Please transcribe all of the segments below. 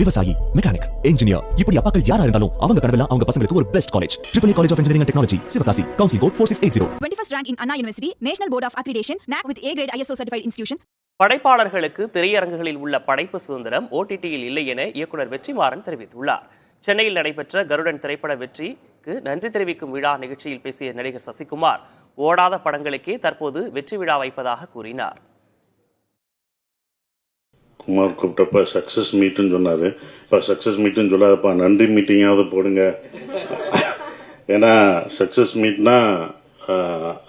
விவசாயி, mechanic, engineer, இப்படி அப்பாக்கள் யாரா இருந்தாலும் அவங்க கனவெல்லாம் அவங்க பசங்களுக்கு ஒரு best college. AAA College of Engineering and Technology, Sivakasi. Counseling code 4680. 21st rank in Anna University, National Board of Accreditation, NAC with A grade ISO certified institution. படைப்பாளர்களுக்கு திரையரங்குகளில் உள்ள படைப்பு சுதந்திரம் OTT-யில் இல்லை என இயக்குனர் வெற்றிமாறன் தெரிவித்துள்ளார். சென்னையில் நடைபெற்ற கருடன் திரைப்பட வெற்றிக்கு நன்றி தெரிவிக்கும் விழா நிகழ்ச்சியில் பேசிய நடிகர் சசிகுமார், ஓடாத படங்களுக்கே தற்போது வெற்றி விழா வைப்பதாக கூறினார். குமார் கூப்பிட்டப்ப சக்ஸஸ் மீட்டுன்னு சொன்னார். இப்போ சக்ஸஸ் மீட்டுன்னு சொல்லாதப்பா, நன்றி மீட்டிங்காவது போடுங்க. ஏன்னா சக்ஸஸ் மீட்னா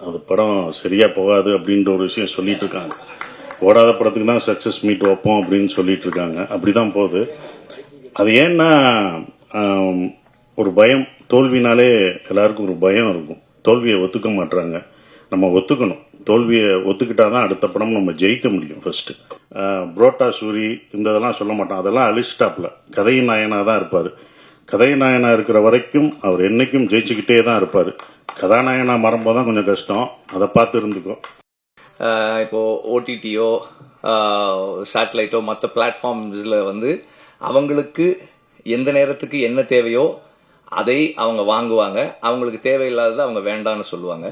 அது படம் சரியாக போகாது அப்படின்ற ஒரு விஷயம் சொல்லிட்டு இருக்காங்க. ஓடாத படத்துக்கு தான் சக்ஸஸ் மீட் வைப்போம் அப்படின்னு சொல்லிட்டு இருக்காங்க. அப்படி தான் போகுது. அது ஏன்னா ஒரு பயம், தோல்வினாலே எல்லாருக்கும் ஒரு பயம் இருக்கும். தோல்வியை ஒத்துக்க மாட்டுறாங்க. நம்ம ஒத்துக்கணும். தோல்வியை ஒத்துக்கிட்டாதான் அடுத்த படம் நம்ம ஜெயிக்க முடியும். ஃபர்ஸ்ட் புரோட்டா சூரி இந்த இதெல்லாம் சொல்ல மாட்டோம். அதெல்லாம் அலிஸ்டாப்ல கதையின் நாயனாக தான் இருப்பார். கதையின் நாயனா இருக்கிற வரைக்கும் அவர் என்னைக்கும் ஜெயிச்சுக்கிட்டே தான் இருப்பார். கதாநாயனா மறம்போது தான் கொஞ்சம் கஷ்டம். அதை பார்த்து இருந்துக்கும். இப்போ ஓடிடியோ சேட்டலைட்டோ மற்ற பிளாட்ஃபார்ம்ஸில் அவங்களுக்கு எந்த நேரத்துக்கு என்ன தேவையோ அதை அவங்க வாங்குவாங்க. அவங்களுக்கு தேவையில்லாததை அவங்க வேண்டான்னு சொல்லுவாங்க.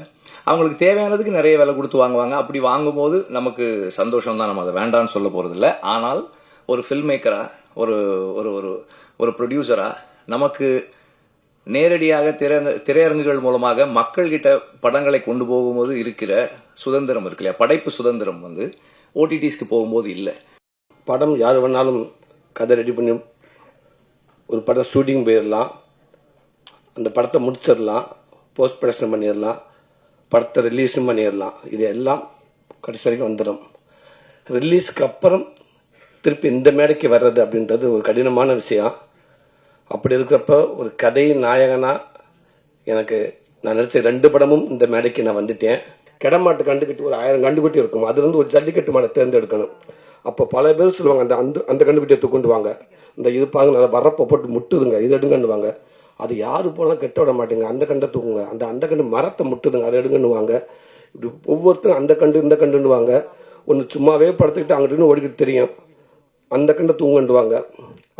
அவங்களுக்கு தேவையானதுக்கு நிறைய விலை கொடுத்து வாங்குவாங்க. அப்படி வாங்கும்போது நமக்கு சந்தோஷம் தான், நம்ம அதை வேண்டான்னு சொல்ல போறதில்ல. ஆனால் ஒரு ஃபில்ம் மேக்கரா, ஒரு ஒரு ஒரு ப்ரொடியூசரா நமக்கு நேரடியாக திரையரங்குகள் மூலமாக மக்கள்கிட்ட படங்களை கொண்டு போகும்போது இருக்கிற சுதந்திரம் இருக்கு இல்லையா, படைப்பு சுதந்திரம் ஓடிடிஸ்க்கு போகும்போது இல்லை. படம் யார் வேணாலும் கதை ரெடி பண்ணி ஒரு படம் ஷூட்டிங் போயிடலாம், அந்த படத்தை முடிச்சிடலாம், போஸ்ட் ப்ரொடக்ஷன் பண்ணிடலாம், படத்தை ரிலீஸும் பண்ணிடலாம். இது எல்லாம் கடைசி வரைக்கும் வந்துடும். ரிலீஸ்க்கு அப்புறம் திருப்பி இந்த மேடைக்கு வர்றது அப்படின்றது ஒரு கடினமான விஷயம். அப்படி இருக்கிறப்ப ஒரு கதை நாயகனா எனக்கு நான் நடிச்ச 2 படமும் இந்த மேடைக்கு நான் வந்துட்டேன். கிடமாட்டு கண்டுக்கிட்டு ஒரு 1000 கண்டுபிட்டி இருக்கும். அது ஒரு ஜல்லிக்கட்டு மாடை தேர்ந்தெடுக்கணும். அப்போ பல பேர் சொல்லுவாங்க, அந்த கண்டுபிட்டியை தூக்குண்டு வாங்க, இந்த இது பாங்க நல்லா வரப்போ போட்டு முட்டுதுங்க, இது எடுங்கன்னுவாங்க. அது யாரு போனாலும் கெட்ட விட மாட்டேங்க, அந்த கண்டை தூக்குங்க, அந்த கண்டு மரத்தை முட்டுதுங்க, அதை எடுங்கன்னுவாங்க. இப்படி ஒவ்வொருத்தரும் அந்த கண்டு இந்த கண்டுன்னுவாங்க. ஒன்று சும்மாவே படுத்துக்கிட்டு அங்கிட்டு ஓடிக்கிட்டு தெரியும், அந்த கண்டை தூங்குன்னுவாங்க.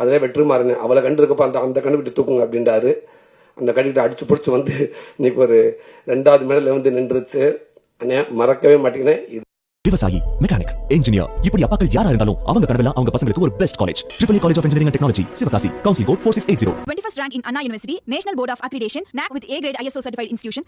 அதிலே வெற்றிமாறன் அவளை கண்டு இருக்கப்ப அந்த கண்டுபிடி தூக்குங்க அப்படின்றாரு. அந்த கண்டுகிட்டு அடிச்சு பிடிச்சி இன்னைக்கு ஒரு 2வது மேடையில் நின்றுச்சு. மறக்கவே மாட்டேங்கிறேன். விவசாயி, மெக்கானிக், இன்ஜினியர், இப்படி அப்பாக்கள் யாரா இருந்தாலும் அவங்க கனவெல்லாம் அவங்க பசங்களுக்கு ஒரு best college. AAA College of Engineering and Technology, Sivakasi. Counseling code 4680. 21st rank in Anna University, National Board of Accreditation, NAC with A grade ISO certified institution.